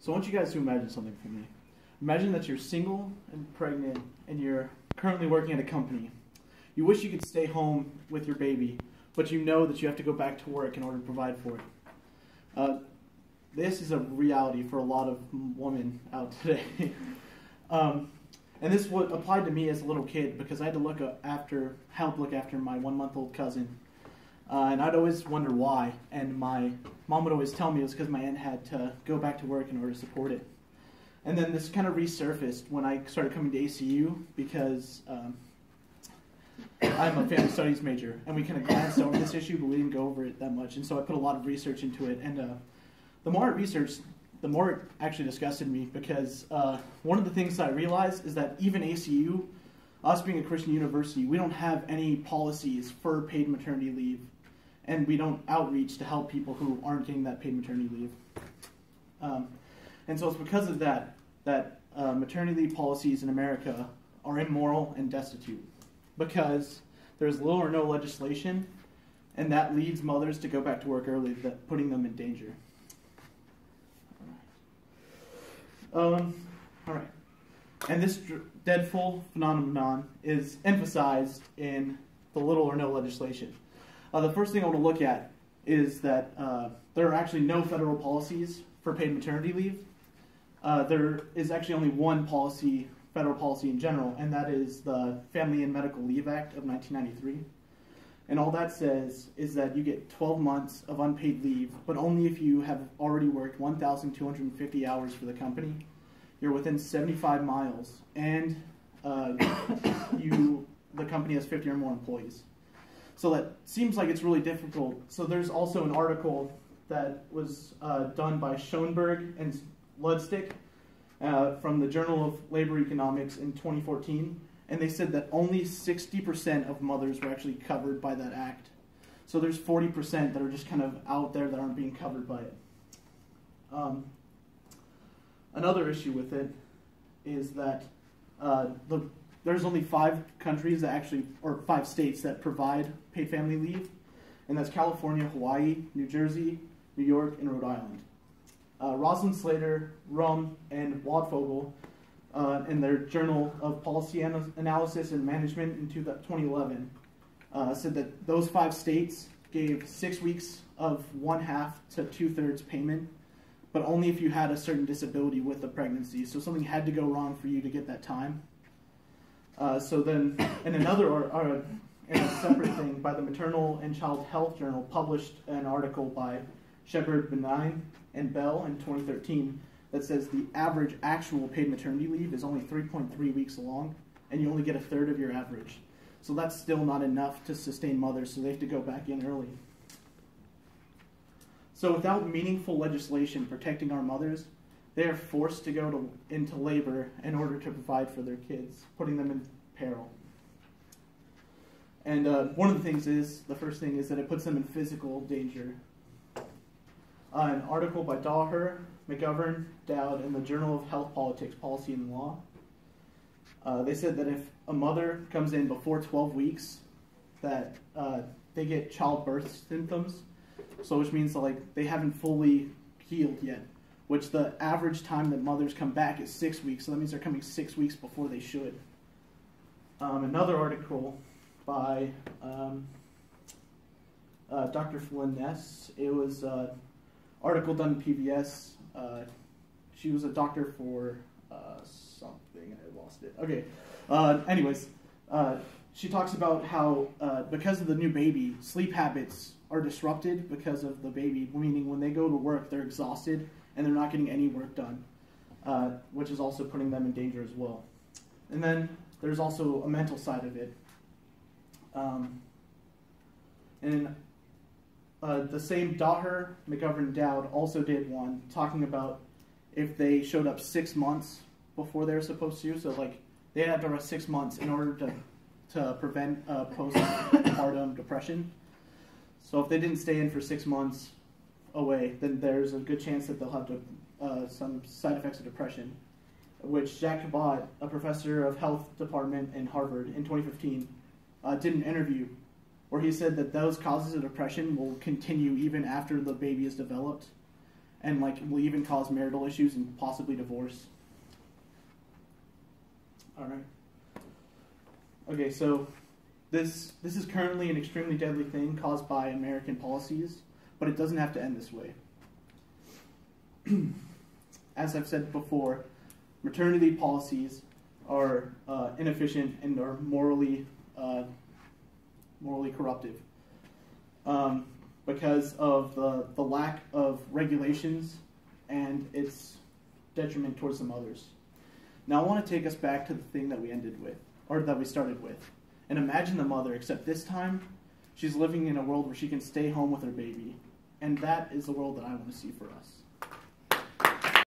So I want you guys to imagine something for me. Imagine that you're single and pregnant and you're currently working at a company. You wish you could stay home with your baby, but you know that you have to go back to work in order to provide for it. This is a reality for a lot of women out today. And this applied to me as a little kid because I had to help look after my 1-month-old cousin. And I'd always wonder why. And my mom would always tell me it was because my aunt had to go back to work in order to support it. And then this kind of resurfaced when I started coming to ACU because I'm a family studies major. And we kind of glanced over this issue, but we didn't go over it that much. And so I put a lot of research into it. And the more I researched, the more it actually disgusted me because one of the things that I realized is that even ACU, us being a Christian university, we don't have any policies for paid maternity leave, and we don't outreach to help people who aren't getting that paid maternity leave. And so it's because of that maternity leave policies in America are immoral and destitute because there's little or no legislation, and that leads mothers to go back to work early, putting them in danger. All right. And this dreadful phenomenon is emphasized in the little or no legislation. The first thing I want to look at is that there are actually no federal policies for paid maternity leave. There is actually only one federal policy in general, and that is the Family and Medical Leave Act of 1993. And all that says is that you get 12 months of unpaid leave, but only if you have already worked 1,250 hours for the company, you're within 75 miles, and the company has 50 or more employees. So that seems like it's really difficult. So there's also an article that was done by Schoenberg and Ludstick from the Journal of Labor Economics in 2014. And they said that only 60% of mothers were actually covered by that act. So there's 40% that are just kind of out there that aren't being covered by it. Another issue with it is that there's only 5 countries that actually, or 5 states that provide paid family leave, and that's California, Hawaii, New Jersey, New York, and Rhode Island. Rosalind Slater, Rum, and Wadfogel in their Journal of Policy Analysis and Management in 2011 said that those 5 states gave 6 weeks of 1/2 to 2/3 payment, but only if you had a certain disability with the pregnancy. So something had to go wrong for you to get that time. So then, in in a separate thing, by the Maternal and Child Health Journal, published an article by Shepard, Benign, and Bell in 2013 that says the average actual paid maternity leave is only 3.3 weeks long, and you only get 1/3 of your average. So that's still not enough to sustain mothers, so they have to go back in early. So without meaningful legislation protecting our mothers, they are forced to go into labor in order to provide for their kids, putting them in peril. And one of the things the first thing is that it puts them in physical danger. An article by Daher, McGovern, Dowd, in the Journal of Health Politics, Policy and Law, they said that if a mother comes in before 12 weeks, that they get childbirth symptoms, so which means like they haven't fully healed yet, which the average time that mothers come back is 6 weeks, so that means they're coming 6 weeks before they should. Another article by Dr. Flynn-Ness, it was an article done in PBS. She was a doctor for something, I lost it. Okay, anyways, she talks about how because of the new baby, sleep habits are disrupted because of the baby, meaning when they go to work, they're exhausted and they're not getting any work done, which is also putting them in danger as well. And then there's also a mental side of it. And the same Daher, McGovern, Dowd also did one talking about if they showed up 6 months before they were supposed to. So like they had to rest 6 months in order to prevent postpartum depression. So if they didn't stay in for 6 months away, then there's a good chance that they'll have some side effects of depression, which Jack Cabot, a professor of health department in Harvard in 2015, did an interview where he said that those causes of depression will continue even after the baby is developed, and like will even cause marital issues and possibly divorce. All right. Okay, so this is currently an extremely deadly thing caused by American policies, but it doesn't have to end this way. As I've said before, maternity policies are inefficient and are morally corruptive because of the lack of regulations and its detriment towards the mothers. Now I want to take us back to the thing that we ended with, or that we started with. And imagine the mother, except this time she's living in a world where she can stay home with her baby. And that is the world that I want to see for us.